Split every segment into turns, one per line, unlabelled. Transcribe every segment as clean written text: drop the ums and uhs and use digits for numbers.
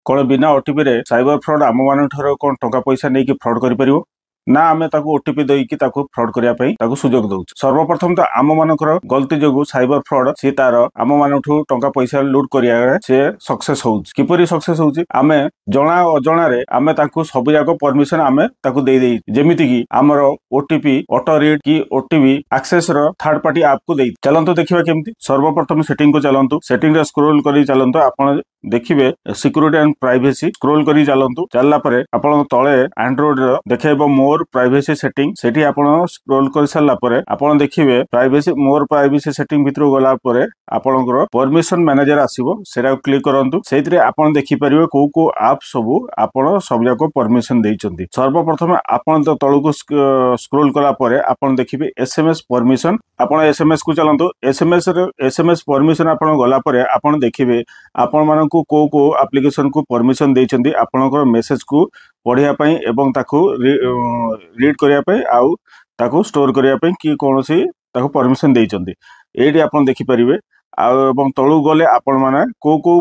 कौन बिना ओटीपी रे साइबर फ्रॉड आम मान कौन टंका पैसा नहीं फ्रॉड कर ना आम ओटीपी देकी फ्रॉड करने सुजोग दौ। सर्वप्रथम तो आम मानकर गलती जो साइबर फ्रॉड सी तार आम मान टंका पैसा लुट कर सक्सेस हो किपरि सक्सेस होउची आमे जना अजना रे आमे ताकू सब जाक परमिशन आमे ताकू दे देई जेमिति कि हमर ओटीपी ऑटो रीड की ओटीपी एक्सेस रो थर्ड पार्टी ऐप को देई। चलंतु देखिबा केमती। सर्वप्रथम सेटिंग को चलंतु। सेटिंग रे स्क्रॉल करी चलंतु। आपण देखिबे सिक्योरिटी एंड प्राइवेसी स्क्रॉल करी चलंतु। चलला परे आपण तळे एंड्रॉइड रो देखेबो मोर प्राइवेसी सेटिंग सेठी आपण स्क्रॉल कर सारला परे आपण देखिबे प्राइवेसी मोर प्राइवेसी सेटिंग भितर गला परे आपणकर परमिशन मैनेजर आसीबो सेरा क्लिक करंतु। सेथिरे आपण देखि परिबे को ऐप सब जाक परमिशन देइचंती। सर्वप्रथम आपण तो तळको स्क्रॉल कला परे आपण देखिबे एसएमएस परमिशन आपण एसएमएस को चलंतु। एसएमएस परमिशन आपण गला परे आपण देखिबे आपण मानकू को एप्लीकेशन को परमिशन देइचंती आपणकर मेसेज को पढ़िया पई एवं ताकू रीड करिया पई आउ ताकू स्टोर करिया पई कि कोनोसी ताकू परमिशन देइचंती। एडी आपण देखि परिबे एवं तळु गले आपण माने को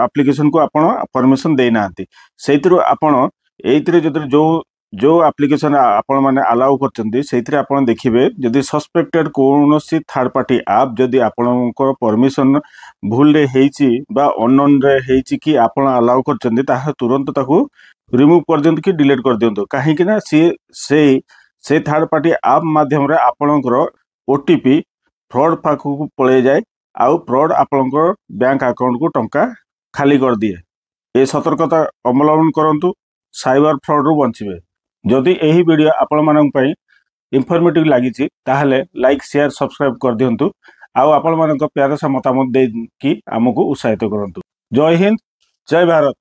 एप्लीकेशन को आपण परमिशन देई नांती सेतिरो आपण एइतरे जदि जो एप्लीकेशन आपण माने अलाउ करचंती सेतिरे आपण देखिबे जदि सस्पेक्टेड कोनोसी थर्ड पार्टी ऐप जदि आपणकर परमिशन भूल रे हेची बा अननोन रे हेची कि आपण अलाउ करचंती ताहा तुरंत ताकू रिमूव कर दियंतु कि डिलीट कर दियंतु काहे कि ना से थर्ड पार्टी ऐप माध्यम रे आपणकर ओटीपी फ्रॉड पाखु पळे जाए आउ फ्रॉड आपणकर बैंक अकाउंट को टंका खाली कर दिए। ए सतर्कता अवलंबन करंतु साइबर फ्रॉड रु बंचिबे। जदि एही वीडियो आपण मानन पई इंफॉर्मेटिव लागिची ताहले लाइक शेयर सब्सक्राइब कर दियंतु आउ आपण मानन प्यार से मतामत दे कि हमकु उत्साहित करंतु। जय हिंद जय भारत।